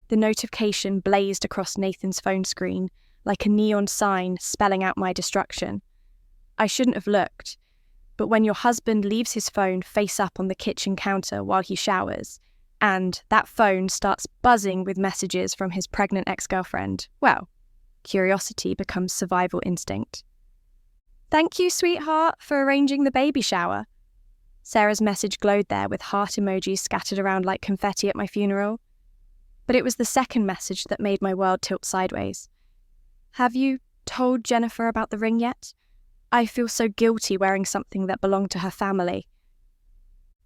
The notification blazed across Nathan's phone screen like a neon sign spelling out my destruction. I shouldn't have looked, but when your husband leaves his phone face up on the kitchen counter while he showers, and that phone starts buzzing with messages from his pregnant ex-girlfriend, well, curiosity becomes survival instinct. "Thank you, sweetheart, for arranging the baby shower." Sarah's message glowed there with heart emojis scattered around like confetti at my funeral. But it was the second message that made my world tilt sideways. "Have you told Jennifer about the ring yet? I feel so guilty wearing something that belonged to her family."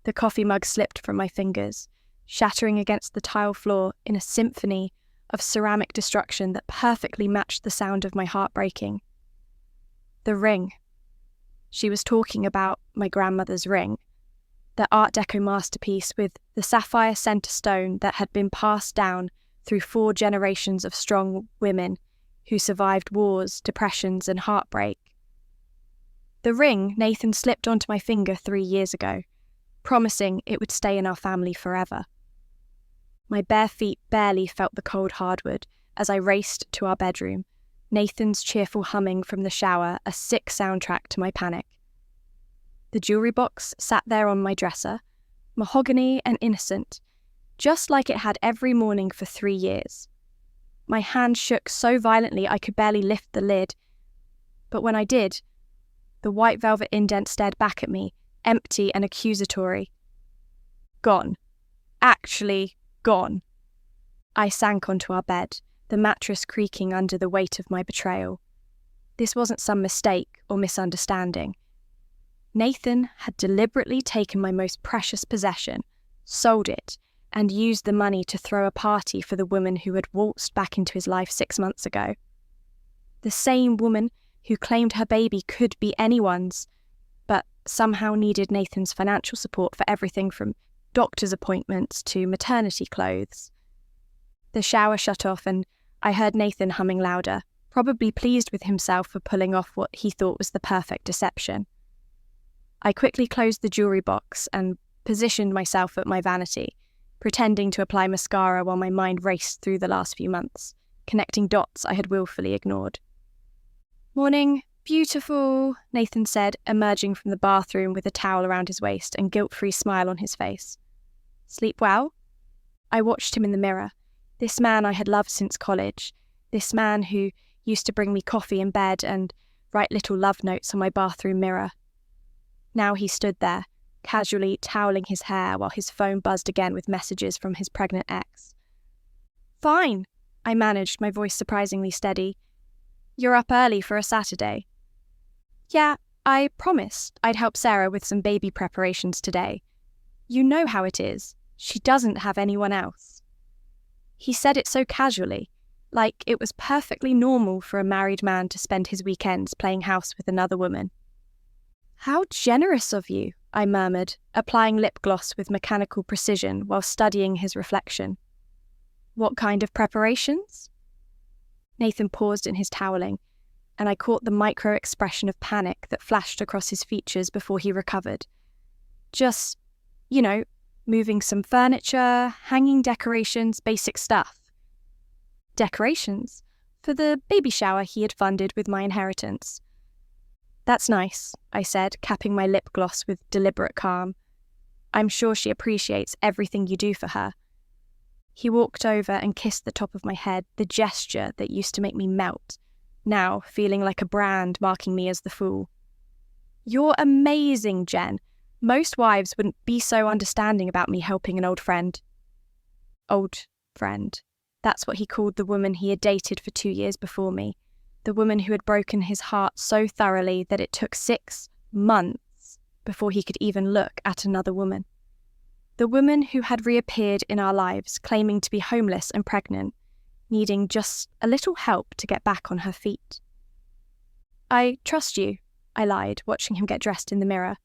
The coffee mug slipped from my fingers, shattering against the tile floor in a symphony of ceramic destruction that perfectly matched the sound of my heart breaking. The ring. She was talking about my grandmother's ring, the Art Deco masterpiece with the sapphire centre stone that had been passed down through 4 generations of strong women who survived wars, depressions, and heartbreak. The ring Nathan slipped onto my finger 3 years ago, promising it would stay in our family forever. My bare feet barely felt the cold hardwood as I raced to our bedroom, Nathan's cheerful humming from the shower a sick soundtrack to my panic. The jewellery box sat there on my dresser, mahogany and innocent, just like it had every morning for 3 years. My hand shook so violently I could barely lift the lid, but when I did, the white velvet indent stared back at me, empty and accusatory. Gone. Actually gone. I sank onto our bed, the mattress creaking under the weight of my betrayal. This wasn't some mistake or misunderstanding. Nathan had deliberately taken my most precious possession, sold it, and used the money to throw a party for the woman who had waltzed back into his life 6 months ago. The same woman who claimed her baby could be anyone's, but somehow needed Nathan's financial support for everything from doctor's appointments to maternity clothes. The shower shut off and I heard Nathan humming louder, probably pleased with himself for pulling off what he thought was the perfect deception. I quickly closed the jewellery box and positioned myself at my vanity, pretending to apply mascara while my mind raced through the last few months, connecting dots I had willfully ignored. "Morning, beautiful," Nathan said, emerging from the bathroom with a towel around his waist and guilt-free smile on his face. "Sleep well?" I watched him in the mirror. This man I had loved since college, this man who used to bring me coffee in bed and write little love notes on my bathroom mirror. Now he stood there, casually toweling his hair while his phone buzzed again with messages from his pregnant ex. "Fine," I managed, my voice surprisingly steady. "You're up early for a Saturday." "Yeah, I promised I'd help Sarah with some baby preparations today. You know how it is. She doesn't have anyone else." He said it so casually, like it was perfectly normal for a married man to spend his weekends playing house with another woman. "How generous of you," I murmured, applying lip gloss with mechanical precision while studying his reflection. "What kind of preparations?" Nathan paused in his toweling, and I caught the micro expression of panic that flashed across his features before he recovered. "Just, moving some furniture, hanging decorations, basic stuff." Decorations? For the baby shower he had funded with my inheritance. "That's nice," I said, capping my lip gloss with deliberate calm. "I'm sure she appreciates everything you do for her." He walked over and kissed the top of my head, the gesture that used to make me melt, now feeling like a brand marking me as the fool. "You're amazing, Jen. Most wives wouldn't be so understanding about me helping an old friend." Old friend. That's what he called the woman he had dated for 2 years before me. The woman who had broken his heart so thoroughly that it took 6 months before he could even look at another woman. The woman who had reappeared in our lives, claiming to be homeless and pregnant, needing just a little help to get back on her feet. "I trust you," I lied, watching him get dressed in the mirror.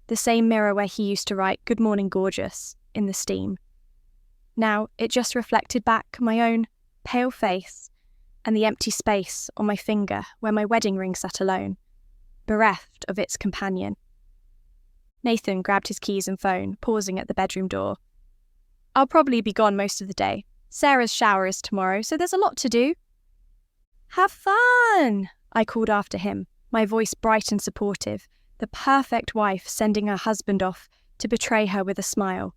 The same mirror where he used to write "Good morning, gorgeous" in the steam. Now it just reflected back my own pale face and the empty space on my finger where my wedding ring sat alone, bereft of its companion. Nathan grabbed his keys and phone, pausing at the bedroom door. "I'll probably be gone most of the day. Sarah's shower is tomorrow, so there's a lot to do. Have fun, I called after him, my voice bright and supportive, the perfect wife sending her husband off to betray her with a smile.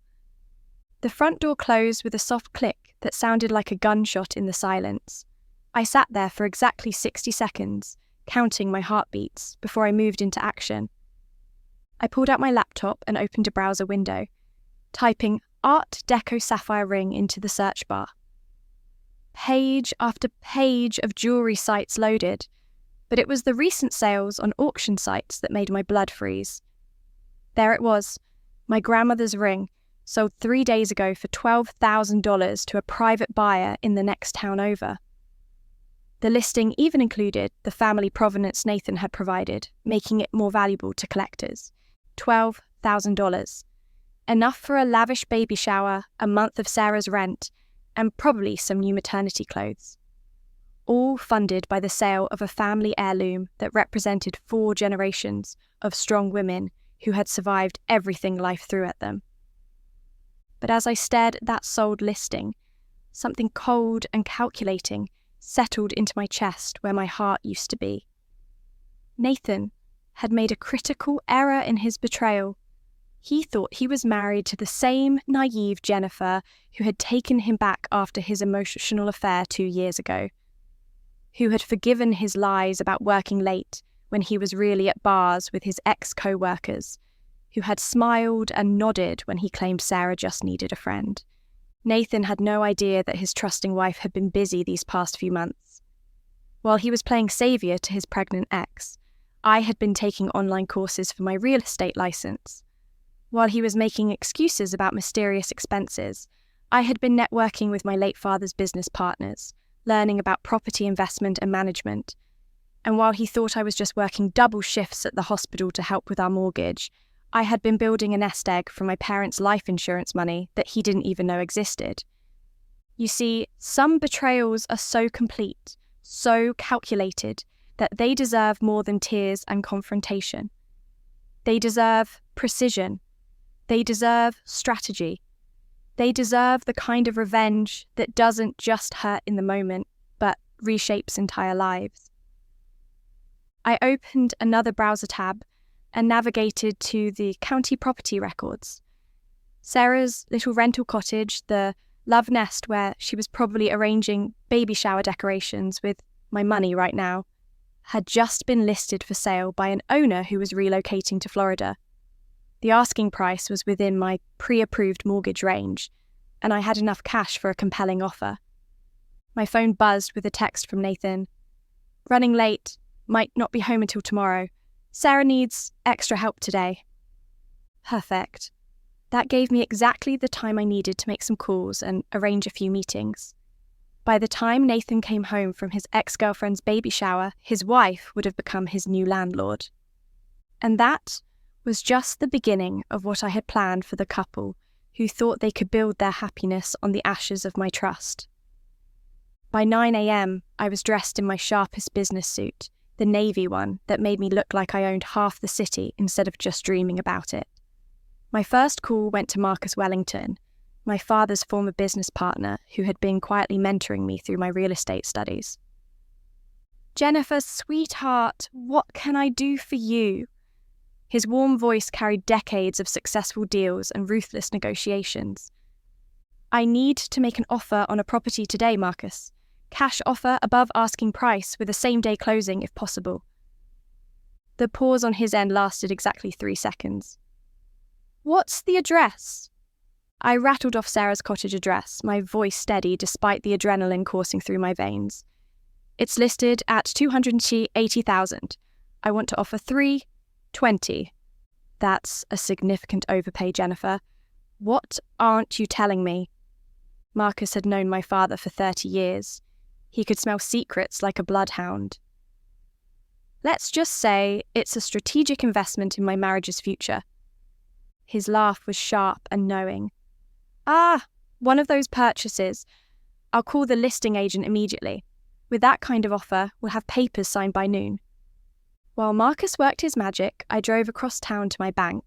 The front door closed with a soft click that sounded like a gunshot in the silence. I sat there for exactly 60 seconds, counting my heartbeats, before I moved into action. I pulled out my laptop and opened a browser window, typing Art Deco Sapphire Ring into the search bar. Page after page of jewellery sites loaded, but it was the recent sales on auction sites that made my blood freeze. There it was, my grandmother's ring, sold 3 days ago for $12,000 to a private buyer in the next town over. The listing even included the family provenance Nathan had provided, making it more valuable to collectors. $12,000. Enough for a lavish baby shower, a month of Sarah's rent, and probably some new maternity clothes. All funded by the sale of a family heirloom that represented 4 generations of strong women who had survived everything life threw at them. But as I stared at that sold listing, something cold and calculating settled into my chest where my heart used to be. Nathan had made a critical error in his betrayal. He thought he was married to the same naive Jennifer who had taken him back after his emotional affair 2 years ago, who had forgiven his lies about working late when he was really at bars with his ex-co-workers, who had smiled and nodded when he claimed Sarah just needed a friend. Nathan had no idea that his trusting wife had been busy these past few months. While he was playing saviour to his pregnant ex, I had been taking online courses for my real estate licence. While he was making excuses about mysterious expenses, I had been networking with my late father's business partners, learning about property investment and management. And while he thought I was just working double shifts at the hospital to help with our mortgage, I had been building a nest egg from my parents' life insurance money that he didn't even know existed. You see, some betrayals are so complete, so calculated, that they deserve more than tears and confrontation. They deserve precision. They deserve strategy. They deserve the kind of revenge that doesn't just hurt in the moment, but reshapes entire lives. I opened another browser tab and navigated to the county property records. Sarah's little rental cottage, the love nest where she was probably arranging baby shower decorations with my money right now, had just been listed for sale by an owner who was relocating to Florida. The asking price was within my pre-approved mortgage range, and I had enough cash for a compelling offer. My phone buzzed with a text from Nathan. Running late, might not be home until tomorrow. Sarah needs extra help today. Perfect. That gave me exactly the time I needed to make some calls and arrange a few meetings. By the time Nathan came home from his ex-girlfriend's baby shower, his wife would have become his new landlord. And that was just the beginning of what I had planned for the couple who thought they could build their happiness on the ashes of my trust. By 9 a.m, I was dressed in my sharpest business suit, the navy one that made me look like I owned half the city instead of just dreaming about it. My first call went to Marcus Wellington, my father's former business partner who had been quietly mentoring me through my real estate studies. Jennifer, sweetheart, what can I do for you? His warm voice carried decades of successful deals and ruthless negotiations. I need to make an offer on a property today, Marcus. Cash offer above asking price with a same-day closing if possible. The pause on his end lasted exactly 3 seconds. What's the address? I rattled off Sarah's cottage address, my voice steady despite the adrenaline coursing through my veins. It's listed at $280,000. I want to offer $320. That's a significant overpay, Jennifer. What aren't you telling me? Marcus had known my father for 30 years. He could smell secrets like a bloodhound. Let's just say it's a strategic investment in my marriage's future. His laugh was sharp and knowing. One of those purchases. I'll call the listing agent immediately. With that kind of offer, we'll have papers signed by noon. While Marcus worked his magic, I drove across town to my bank,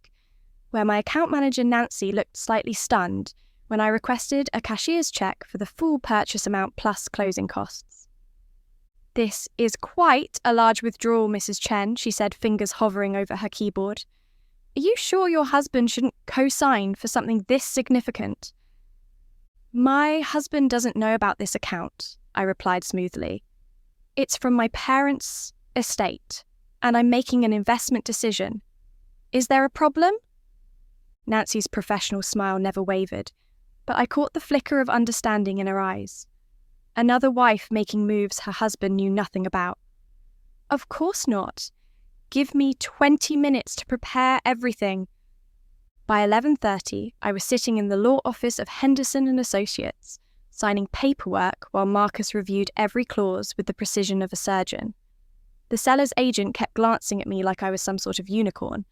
where my account manager Nancy looked slightly stunned when I requested a cashier's check for the full purchase amount plus closing costs. "This is quite a large withdrawal, Mrs. Chen," she said, fingers hovering over her keyboard. "Are you sure your husband shouldn't co-sign for something this significant?" "My husband doesn't know about this account," I replied smoothly. "It's from my parents' estate, and I'm making an investment decision. Is there a problem?" Nancy's professional smile never wavered, but I caught the flicker of understanding in her eyes. Another wife making moves her husband knew nothing about. "Of course not. Give me 20 minutes to prepare everything." By 11:30, I was sitting in the law office of Henderson and Associates, signing paperwork while Marcus reviewed every clause with the precision of a surgeon. The seller's agent kept glancing at me like I was some sort of unicorn.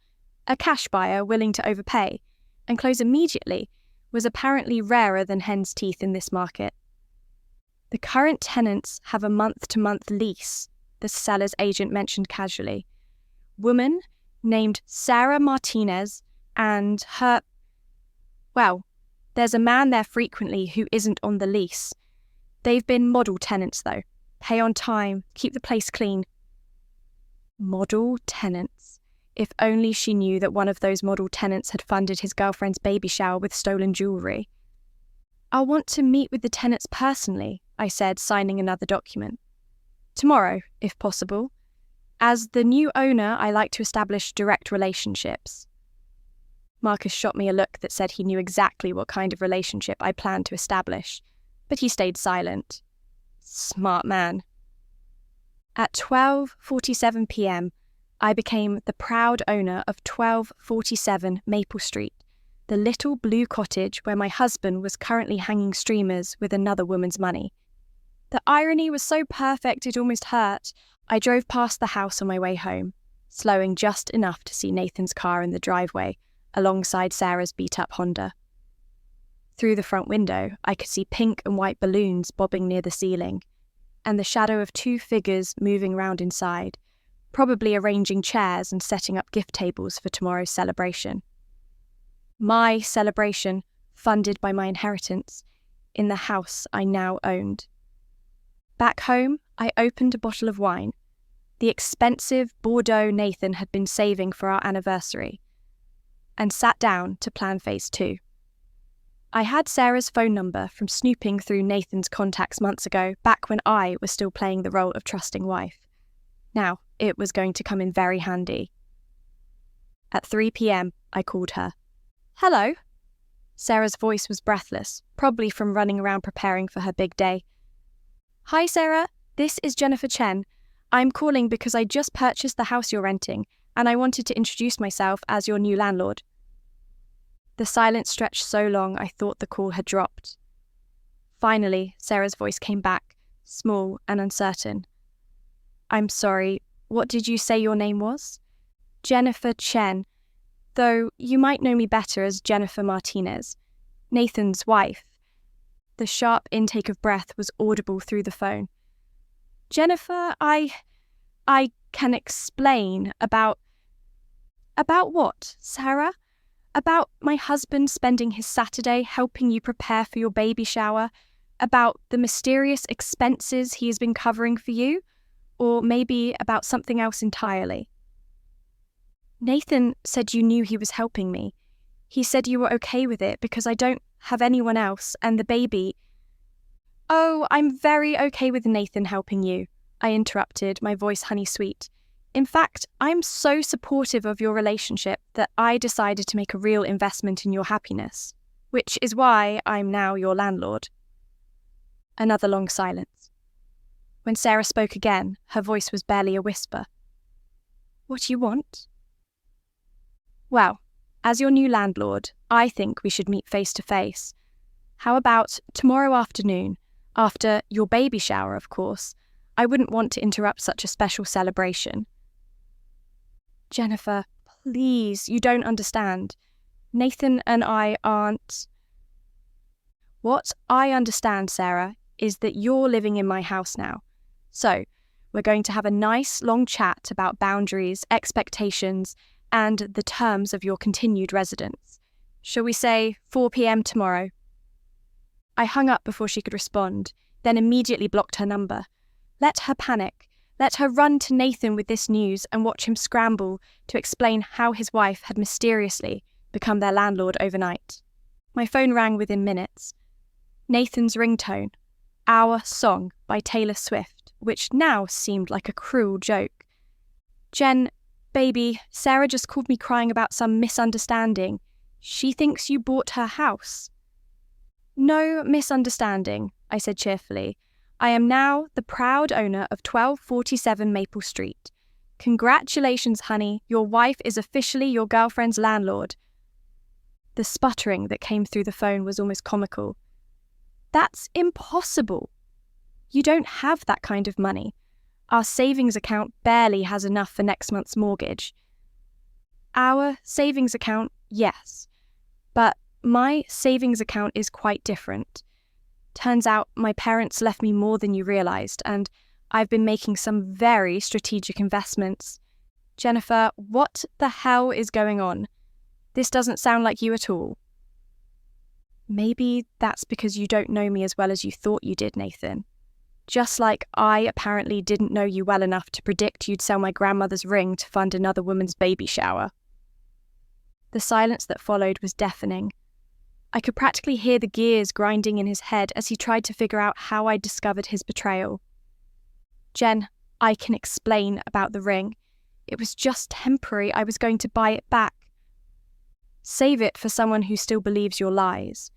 A cash buyer willing to overpay and close immediately was apparently rarer than hen's teeth in this market. "The current tenants have a month-to-month lease," the seller's agent mentioned casually. "Woman named Sarah Martinez and her... Well, there's a man there frequently who isn't on the lease. They've been model tenants, though. Pay on time, keep the place clean." Model tenants. If only she knew that one of those model tenants had funded his girlfriend's baby shower with stolen jewellery. "I'll want to meet with the tenants personally," I said, signing another document. "Tomorrow, if possible. As the new owner, I like to establish direct relationships." Marcus shot me a look that said he knew exactly what kind of relationship I planned to establish, but he stayed silent. Smart man. At 12:47 p.m, I became the proud owner of 1247 Maple Street, the little blue cottage where my husband was currently hanging streamers with another woman's money. The irony was so perfect it almost hurt. I drove past the house on my way home, slowing just enough to see Nathan's car in the driveway, alongside Sarah's beat-up Honda. Through the front window, I could see pink and white balloons bobbing near the ceiling, and the shadow of two figures moving round inside, probably arranging chairs and setting up gift tables for tomorrow's celebration. My celebration, funded by my inheritance, in the house I now owned. Back home, I opened a bottle of wine, the expensive Bordeaux Nathan had been saving for our anniversary, and sat down to plan phase 2. I had Sarah's phone number from snooping through Nathan's contacts months ago, back when I was still playing the role of trusting wife. Now, it was going to come in very handy. At 3 p.m, I called her. "Hello?" Sarah's voice was breathless, probably from running around preparing for her big day. "Hi, Sarah. This is Jennifer Chen. I'm calling because I just purchased the house you're renting, and I wanted to introduce myself as your new landlord." The silence stretched so long I thought the call had dropped. Finally, Sarah's voice came back, small and uncertain. "I'm sorry, what did you say your name was?" "Jennifer Chen, though you might know me better as Jennifer Martinez, Nathan's wife." The sharp intake of breath was audible through the phone. "Jennifer, I can explain about..." "About what, Sarah? About my husband spending his Saturday helping you prepare for your baby shower? About the mysterious expenses he has been covering for you? Or maybe about something else entirely?" "Nathan said you knew he was helping me. He said you were okay with it because I don't have anyone else and the baby..." "Oh, I'm very okay with Nathan helping you," I interrupted, my voice honey-sweet. "In fact, I'm so supportive of your relationship that I decided to make a real investment in your happiness, which is why I'm now your landlord." Another long silence. When Sarah spoke again, her voice was barely a whisper. "What do you want?" "Well, as your new landlord, I think we should meet face to face. How about tomorrow afternoon, after your baby shower, of course? I wouldn't want to interrupt such a special celebration." "Jennifer, please, you don't understand. Nathan and I aren't..." "What I understand, Sarah, is that you're living in my house now. So, we're going to have a nice long chat about boundaries, expectations, and the terms of your continued residence. Shall we say 4 p.m. tomorrow? I hung up before she could respond, then immediately blocked her number. Let her panic. Let her run to Nathan with this news and watch him scramble to explain how his wife had mysteriously become their landlord overnight. My phone rang within minutes. Nathan's ringtone, Our Song by Taylor Swift, which now seemed like a cruel joke. Jen, baby, Sarah just called me crying about some misunderstanding. She thinks you bought her house. No misunderstanding, I said cheerfully. I am now the proud owner of 1247 Maple Street. Congratulations, honey. Your wife is officially your girlfriend's landlord. The sputtering that came through the phone was almost comical. That's impossible. You don't have that kind of money. Our savings account barely has enough for next month's mortgage. Our savings account, yes. But my savings account is quite different. Turns out my parents left me more than you realised, and I've been making some very strategic investments. Jennifer, what the hell is going on? This doesn't sound like you at all. Maybe that's because you don't know me as well as you thought you did, Nathan. Just like I apparently didn't know you well enough to predict you'd sell my grandmother's ring to fund another woman's baby shower. The silence that followed was deafening. I could practically hear the gears grinding in his head as he tried to figure out how I'd discovered his betrayal. Jen, I can explain about the ring. It was just temporary. I was going to buy it back. Save it for someone who still believes your lies.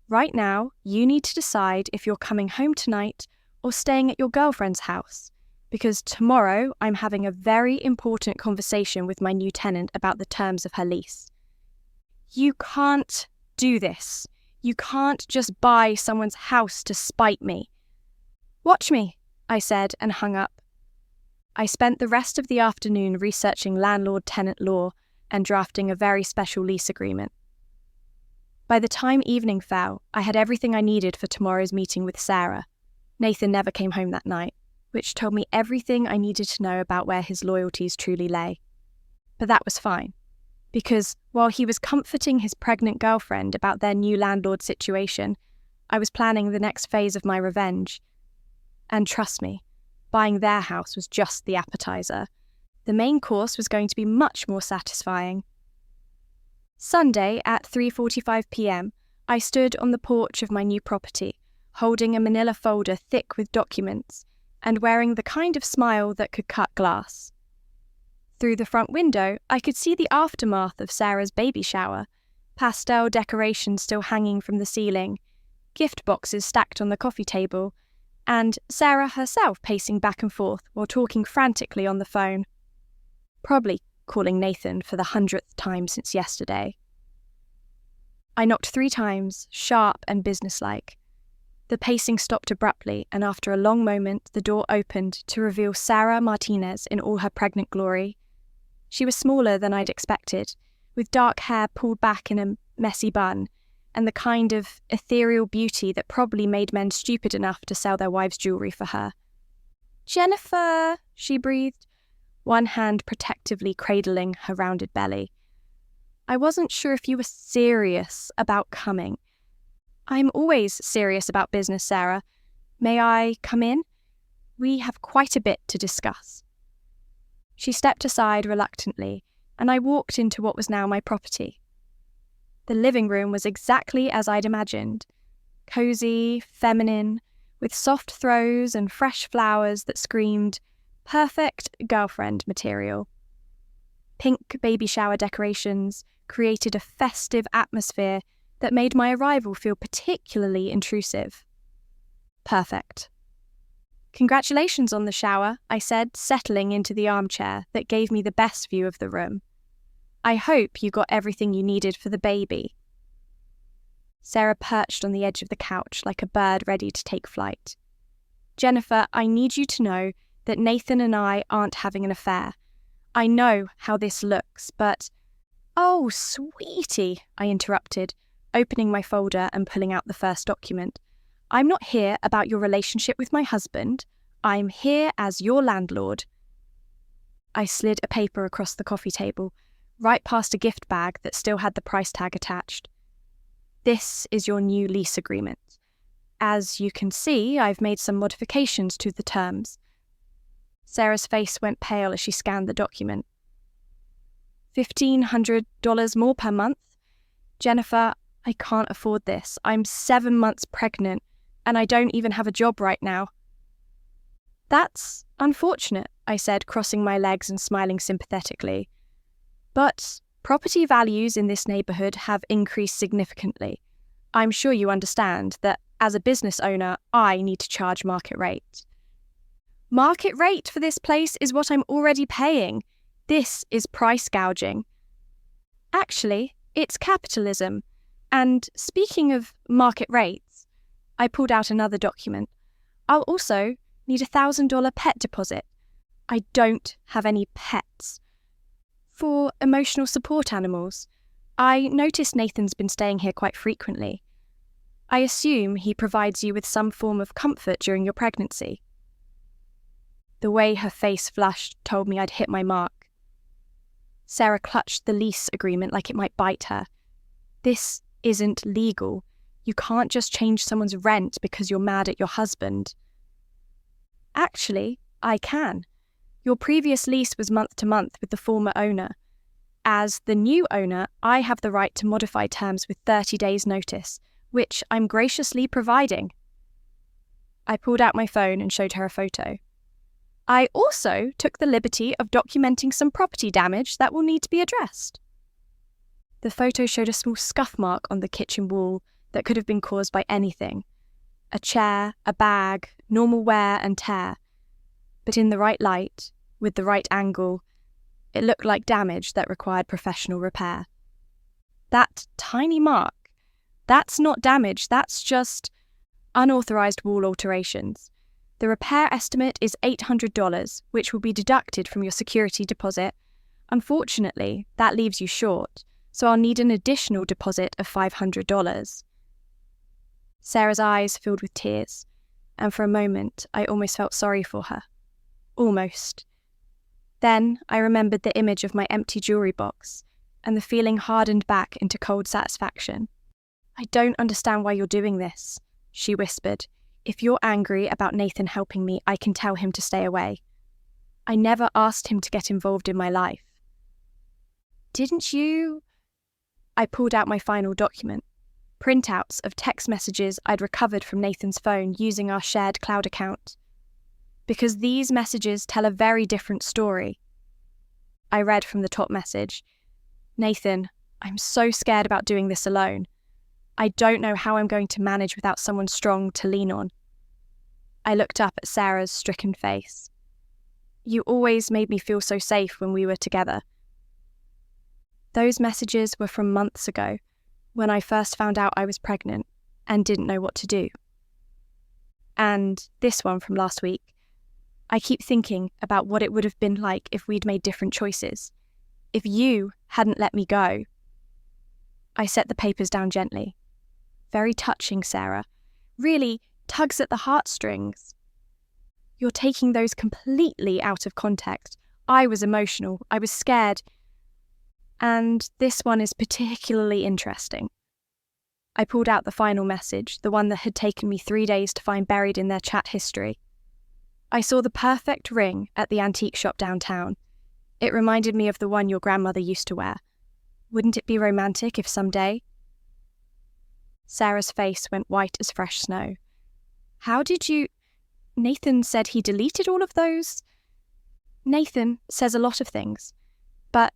Right now, you need to decide if you're coming home tonight or staying at your girlfriend's house, because tomorrow I'm having a very important conversation with my new tenant about the terms of her lease. You can't do this. You can't just buy someone's house to spite me. Watch me, I said and hung up. I spent the rest of the afternoon researching landlord-tenant law and drafting a very special lease agreement. By the time evening fell, I had everything I needed for tomorrow's meeting with Sarah. Nathan never came home that night, which told me everything I needed to know about where his loyalties truly lay. But that was fine, because while he was comforting his pregnant girlfriend about their new landlord situation, I was planning the next phase of my revenge. And trust me, buying their house was just the appetizer. The main course was going to be much more satisfying. Sunday at 3:45 p.m, I stood on the porch of my new property, holding a manila folder thick with documents and wearing the kind of smile that could cut glass. Through the front window, I could see the aftermath of Sarah's baby shower, pastel decorations still hanging from the ceiling, gift boxes stacked on the coffee table, and Sarah herself pacing back and forth while talking frantically on the phone. Probably calling Nathan for the 100th time since yesterday. I knocked 3 times, sharp and businesslike. The pacing stopped abruptly, and after a long moment, the door opened to reveal Sarah Martinez in all her pregnant glory. She was smaller than I'd expected, with dark hair pulled back in a messy bun, and the kind of ethereal beauty that probably made men stupid enough to sell their wives' jewellery for her. "Jennifer," she breathed, one hand protectively cradling her rounded belly. "I wasn't sure if you were serious about coming." "I'm always serious about business, Sarah. May I come in? We have quite a bit to discuss." She stepped aside reluctantly, and I walked into what was now my property. The living room was exactly as I'd imagined. Cosy, feminine, with soft throws and fresh flowers that screamed, perfect girlfriend material. Pink baby shower decorations created a festive atmosphere that made my arrival feel particularly intrusive. Perfect. "Congratulations on the shower," I said, settling into the armchair that gave me the best view of the room. "I hope you got everything you needed for the baby." Sarah perched on the edge of the couch like a bird ready to take flight. "Jennifer, I need you to know that Nathan and I aren't having an affair. I know how this looks, but—" "Oh, sweetie," I interrupted, opening my folder and pulling out the first document. "I'm not here about your relationship with my husband. I'm here as your landlord." I slid a paper across the coffee table, right past a gift bag that still had the price tag attached. "This is your new lease agreement. As you can see, I've made some modifications to the terms. Sarah's face went pale as she scanned the document. $1,500 more per month? Jennifer, I can't afford this. I'm 7 months pregnant, and I don't even have a job right now. That's unfortunate, I said, crossing my legs and smiling sympathetically. But property values in this neighbourhood have increased significantly. I'm sure you understand that as a business owner, I need to charge market rate. Market rate for this place is what I'm already paying. This is price gouging. Actually, it's capitalism. And speaking of market rates, I pulled out another document. I'll also need a $1,000 pet deposit. I don't have any pets. For emotional support animals, I noticed Nathan's been staying here quite frequently. I assume he provides you with some form of comfort during your pregnancy. The way her face flushed told me I'd hit my mark. Sarah clutched the lease agreement like it might bite her. This isn't legal. You can't just change someone's rent because you're mad at your husband. Actually, I can. Your previous lease was month to month with the former owner. As the new owner, I have the right to modify terms with 30 days' notice, which I'm graciously providing. I pulled out my phone and showed her a photo. I also took the liberty of documenting some property damage that will need to be addressed. The photo showed a small scuff mark on the kitchen wall that could have been caused by anything. A chair, a bag, normal wear and tear. But in the right light, with the right angle, it looked like damage that required professional repair. That tiny mark, that's not damage, that's just unauthorized wall alterations. The repair estimate is $800, which will be deducted from your security deposit. Unfortunately, that leaves you short, so I'll need an additional deposit of $500. Sarah's eyes filled with tears, and for a moment I almost felt sorry for her. Almost. Then I remembered the image of my empty jewellery box, and the feeling hardened back into cold satisfaction. I don't understand why you're doing this, she whispered. If you're angry about Nathan helping me, I can tell him to stay away. I never asked him to get involved in my life. Didn't you? I pulled out my final document, printouts of text messages I'd recovered from Nathan's phone using our shared cloud account. Because these messages tell a very different story. I read from the top message, Nathan, I'm so scared about doing this alone. I don't know how I'm going to manage without someone strong to lean on. I looked up at Sarah's stricken face. You always made me feel so safe when we were together. Those messages were from months ago, when I first found out I was pregnant and didn't know what to do. And this one from last week. I keep thinking about what it would have been like if we'd made different choices. If you hadn't let me go. I set the papers down gently. Very touching, Sarah. Really tugs at the heartstrings. You're taking those completely out of context. I was emotional. I was scared. And this one is particularly interesting. I pulled out the final message, the one that had taken me 3 days to find buried in their chat history. I saw the perfect ring at the antique shop downtown. It reminded me of the one your grandmother used to wear. Wouldn't it be romantic if someday? Sarah's face went white as fresh snow. How did you... Nathan said he deleted all of those? Nathan says a lot of things, but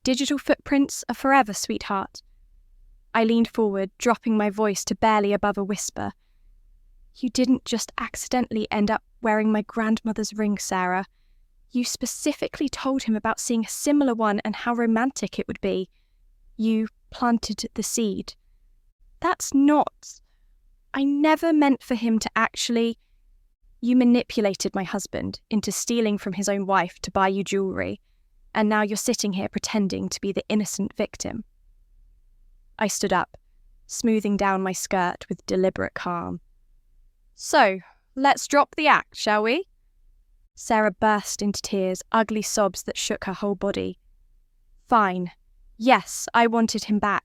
digital footprints are forever, sweetheart. I leaned forward, dropping my voice to barely above a whisper. You didn't just accidentally end up wearing my grandmother's ring, Sarah. You specifically told him about seeing a similar one and how romantic it would be. You planted the seed. That's not... I never meant for him to actually... You manipulated my husband into stealing from his own wife to buy you jewellery, and now you're sitting here pretending to be the innocent victim. I stood up, smoothing down my skirt with deliberate calm. So, let's drop the act, shall we? Sarah burst into tears, ugly sobs that shook her whole body. Fine. Yes, I wanted him back.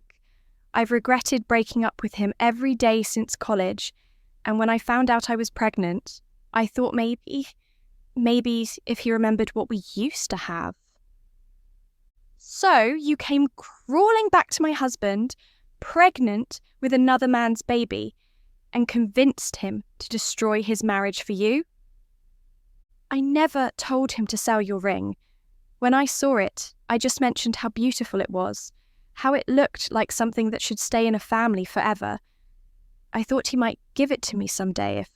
I've regretted breaking up with him every day since college, and when I found out I was pregnant, I thought maybe if he remembered what we used to have. So you came crawling back to my husband, pregnant with another man's baby, and convinced him to destroy his marriage for you? I never told him to sell your ring. When I saw it, I just mentioned how beautiful it was, how it looked like something that should stay in a family forever. I thought he might give it to me someday if...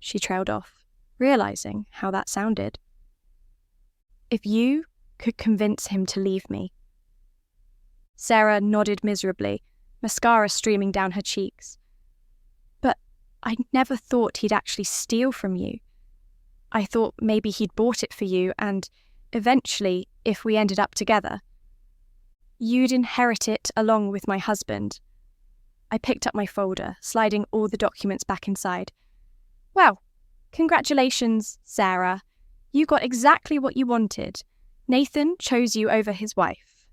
She trailed off, realizing how that sounded. If you could convince him to leave me. Sarah nodded miserably, mascara streaming down her cheeks. But I never thought he'd actually steal from you. I thought maybe he'd bought it for you and, eventually, if we ended up together, you'd inherit it along with my husband. I picked up my folder, sliding all the documents back inside. Well, congratulations, Sarah. You got exactly what you wanted. Nathan chose you over his wife.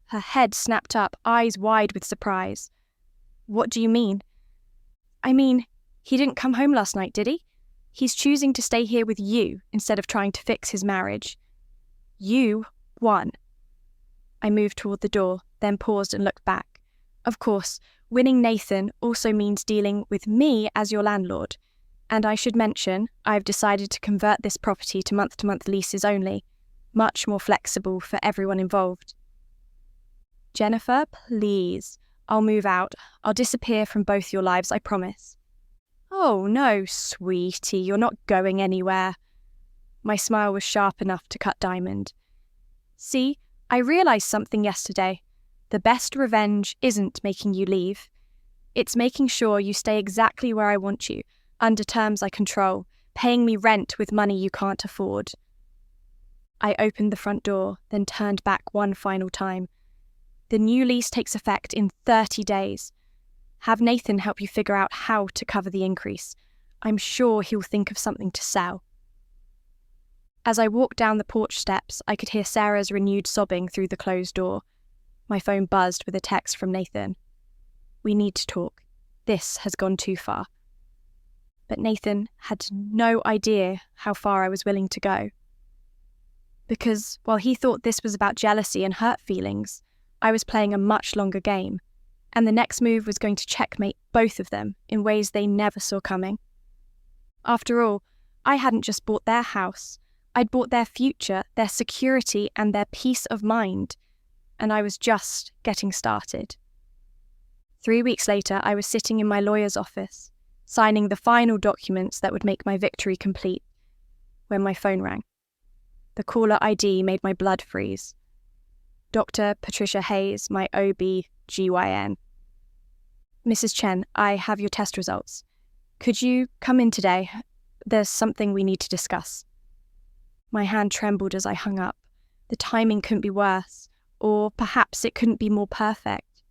Her head snapped up, eyes wide with surprise. What do you mean? I mean, he didn't come home last night, did he? He's choosing to stay here with you instead of trying to fix his marriage. You won. I moved toward the door, then paused and looked back. Of course, winning Nathan also means dealing with me as your landlord. And I should mention, I've decided to convert this property to month-to-month leases only. Much more flexible for everyone involved. Jennifer, please. I'll move out. I'll disappear from both your lives, I promise. Oh no, sweetie, you're not going anywhere. My smile was sharp enough to cut diamond. See, I realised something yesterday. The best revenge isn't making you leave. It's making sure you stay exactly where I want you, under terms I control, paying me rent with money you can't afford. I opened the front door, then turned back one final time. The new lease takes effect in 30 days. Have Nathan help you figure out how to cover the increase. I'm sure he'll think of something to sell. As I walked down the porch steps, I could hear Sarah's renewed sobbing through the closed door. My phone buzzed with a text from Nathan. We need to talk. This has gone too far. But Nathan had no idea how far I was willing to go. Because while he thought this was about jealousy and hurt feelings, I was playing a much longer game, and the next move was going to checkmate both of them in ways they never saw coming. After all, I hadn't just bought their house, I'd bought their future, their security, and their peace of mind, and I was just getting started. 3 weeks later, I was sitting in my lawyer's office, signing the final documents that would make my victory complete, when my phone rang. The caller ID made my blood freeze. Dr. Patricia Hayes, my OB-GYN. Mrs. Chen, I have your test results. Could you come in today? There's something we need to discuss. My hand trembled as I hung up. The timing couldn't be worse, or perhaps it couldn't be more perfect.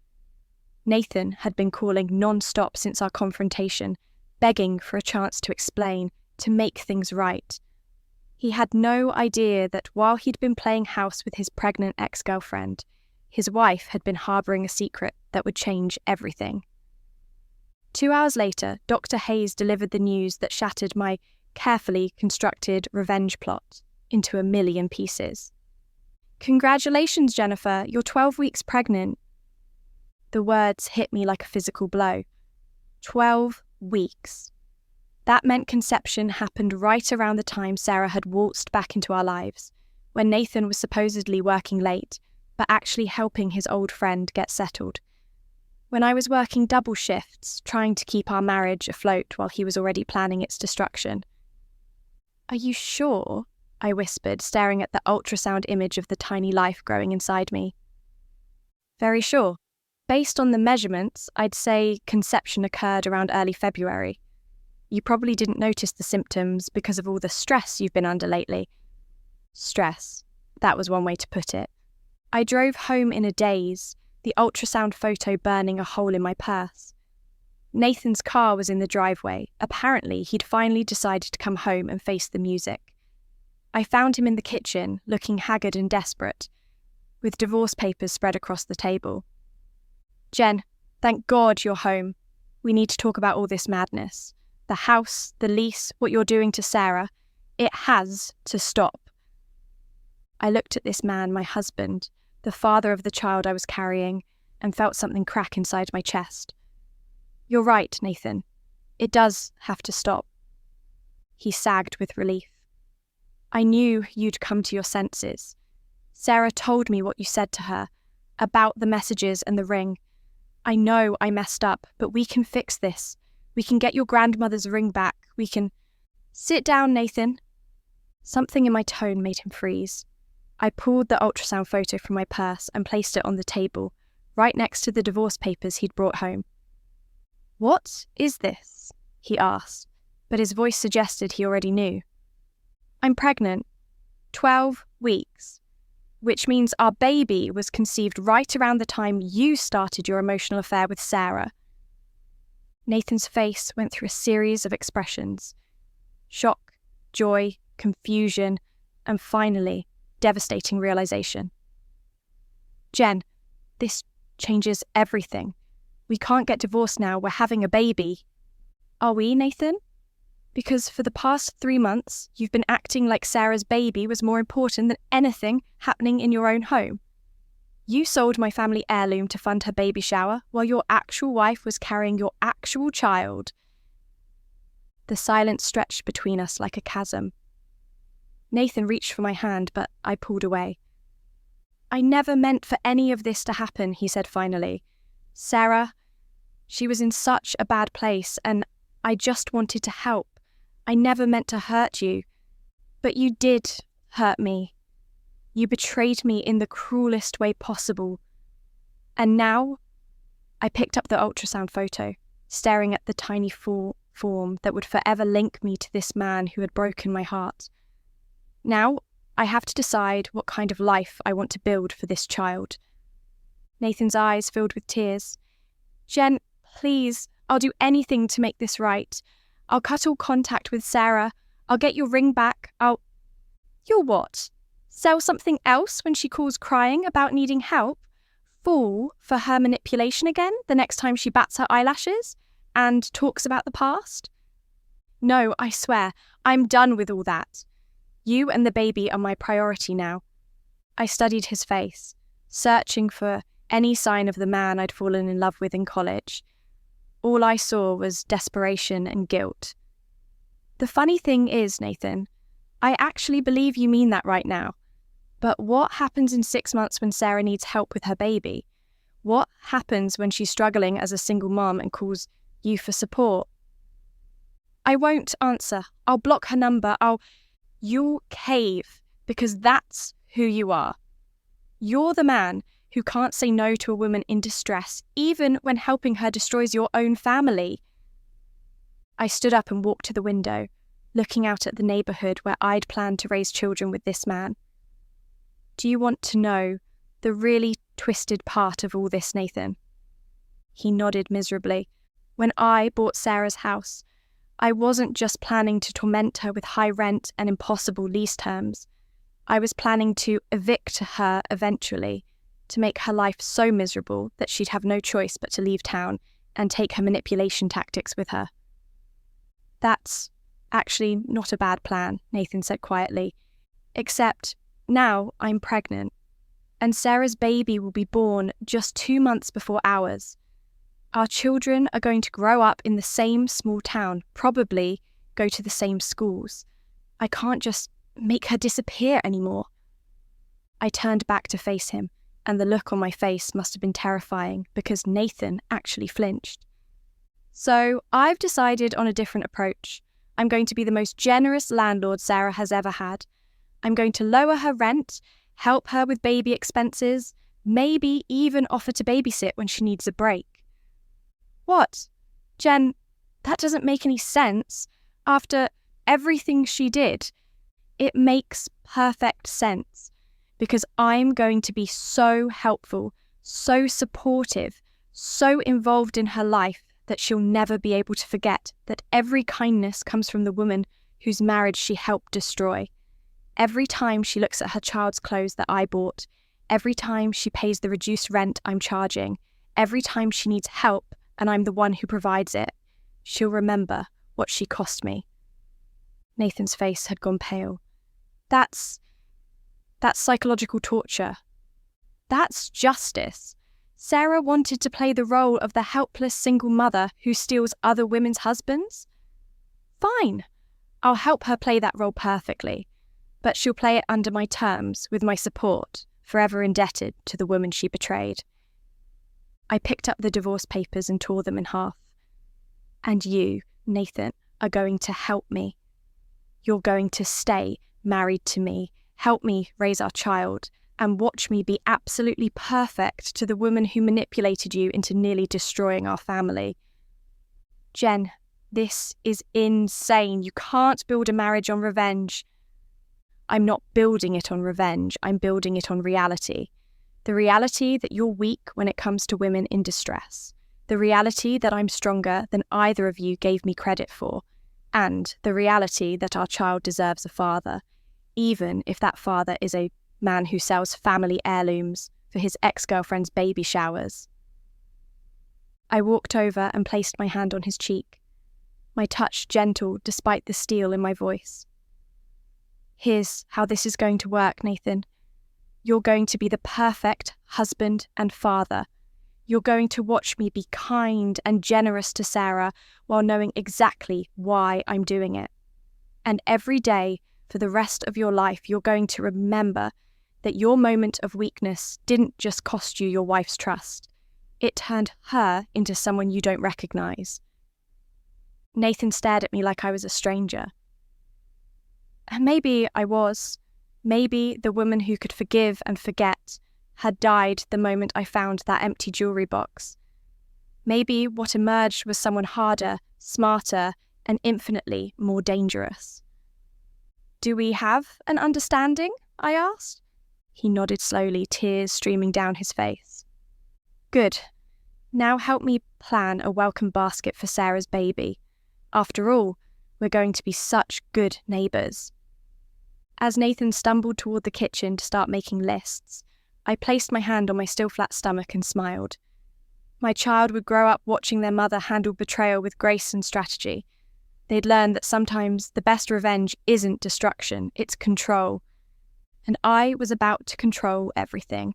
Nathan had been calling non-stop since our confrontation, begging for a chance to explain, to make things right. He had no idea that while he'd been playing house with his pregnant ex-girlfriend, his wife had been harbouring a secret that would change everything. 2 hours later, Dr. Hayes delivered the news that shattered my carefully constructed revenge plot into a million pieces. Congratulations, Jennifer, you're 12 weeks pregnant. The words hit me like a physical blow. 12 weeks. That meant conception happened right around the time Sarah had waltzed back into our lives, when Nathan was supposedly working late, but actually helping his old friend get settled. When I was working double shifts, trying to keep our marriage afloat while he was already planning its destruction. Are you sure? I whispered, staring at the ultrasound image of the tiny life growing inside me. Very sure. Based on the measurements, I'd say conception occurred around early February. You probably didn't notice the symptoms because of all the stress you've been under lately. Stress. That was one way to put it. I drove home in a daze, the ultrasound photo burning a hole in my purse. Nathan's car was in the driveway. Apparently, he'd finally decided to come home and face the music. I found him in the kitchen, looking haggard and desperate, with divorce papers spread across the table. Jen, thank God you're home. We need to talk about all this madness. The house, the lease, what you're doing to Sarah. It has to stop. I looked at this man, my husband, the father of the child I was carrying, and felt something crack inside my chest. You're right, Nathan. It does have to stop. He sagged with relief. I knew you'd come to your senses. Sarah told me what you said to her, about the messages and the ring. I know I messed up, but we can fix this. We can get your grandmother's ring back. We can... Sit down, Nathan. Something in my tone made him freeze. I pulled the ultrasound photo from my purse and placed it on the table, right next to the divorce papers he'd brought home. What is this? He asked, but his voice suggested he already knew. I'm pregnant. 12 weeks. Which means our baby was conceived right around the time you started your emotional affair with Sarah. Nathan's face went through a series of expressions. Shock, joy, confusion, and finally, devastating realization. Jen, this changes everything. We can't get divorced now, we're having a baby. Are we, Nathan? Because for the past 3 months, you've been acting like Sarah's baby was more important than anything happening in your own home. You sold my family heirloom to fund her baby shower while your actual wife was carrying your actual child. The silence stretched between us like a chasm. Nathan reached for my hand, but I pulled away. I never meant for any of this to happen, he said finally. Sarah, she was in such a bad place, and I just wanted to help. I never meant to hurt you. But you did hurt me. You betrayed me in the cruelest way possible. And now, I picked up the ultrasound photo, staring at the tiny form that would forever link me to this man who had broken my heart. Now, I have to decide what kind of life I want to build for this child. Nathan's eyes filled with tears. Jen, please, I'll do anything to make this right. I'll cut all contact with Sarah. I'll get your ring back. You'll what? Sell something else when she calls crying about needing help? Fall for her manipulation again the next time she bats her eyelashes and talks about the past? No, I swear, I'm done with all that. You and the baby are my priority now. I studied his face, searching for any sign of the man I'd fallen in love with in college. All I saw was desperation and guilt. The funny thing is, Nathan, I actually believe you mean that right now. But what happens in 6 months when Sarah needs help with her baby? What happens when she's struggling as a single mom and calls you for support? I won't answer. I'll block her number. You'll cave, because that's who you are. You're the man who can't say no to a woman in distress, even when helping her destroys your own family. I stood up and walked to the window, looking out at the neighbourhood where I'd planned to raise children with this man. Do you want to know the really twisted part of all this, Nathan? He nodded miserably. When I bought Sarah's house, I wasn't just planning to torment her with high rent and impossible lease terms. I was planning to evict her eventually, to make her life so miserable that she'd have no choice but to leave town and take her manipulation tactics with her. That's actually not a bad plan, Nathan said quietly, except now I'm pregnant, and Sarah's baby will be born just 2 months before ours. Our children are going to grow up in the same small town, probably go to the same schools. I can't just make her disappear anymore. I turned back to face him, and the look on my face must have been terrifying because Nathan actually flinched. So I've decided on a different approach. I'm going to be the most generous landlord Sarah has ever had. I'm going to lower her rent, help her with baby expenses, maybe even offer to babysit when she needs a break. What? Jen, that doesn't make any sense. After everything she did, it makes perfect sense because I'm going to be so helpful, so supportive, so involved in her life that she'll never be able to forget that every kindness comes from the woman whose marriage she helped destroy. Every time she looks at her child's clothes that I bought, every time she pays the reduced rent I'm charging, every time she needs help and I'm the one who provides it, she'll remember what she cost me. Nathan's face had gone pale. That's psychological torture. That's justice. Sarah wanted to play the role of the helpless single mother who steals other women's husbands? Fine. I'll help her play that role perfectly, but she'll play it under my terms, with my support, forever indebted to the woman she betrayed. I picked up the divorce papers and tore them in half. And you, Nathan, are going to help me. You're going to stay married to me, help me raise our child, and watch me be absolutely perfect to the woman who manipulated you into nearly destroying our family. Jen, this is insane. You can't build a marriage on revenge. I'm not building it on revenge. I'm building it on reality. The reality that you're weak when it comes to women in distress. The reality that I'm stronger than either of you gave me credit for. And the reality that our child deserves a father, even if that father is a man who sells family heirlooms for his ex-girlfriend's baby showers. I walked over and placed my hand on his cheek, my touch gentle despite the steel in my voice. Here's how this is going to work, Nathan. You're going to be the perfect husband and father. You're going to watch me be kind and generous to Sarah while knowing exactly why I'm doing it. And every day, for the rest of your life, you're going to remember that your moment of weakness didn't just cost you your wife's trust. It turned her into someone you don't recognize. Nathan stared at me like I was a stranger. And maybe I was. Maybe the woman who could forgive and forget had died the moment I found that empty jewelry box. Maybe what emerged was someone harder, smarter, and infinitely more dangerous. Do we have an understanding? I asked. He nodded slowly, tears streaming down his face. Good. Now help me plan a welcome basket for Sarah's baby. After all, we're going to be such good neighbours. As Nathan stumbled toward the kitchen to start making lists, I placed my hand on my still flat stomach and smiled. My child would grow up watching their mother handle betrayal with grace and strategy. They'd learn that sometimes the best revenge isn't destruction, it's control. And I was about to control everything.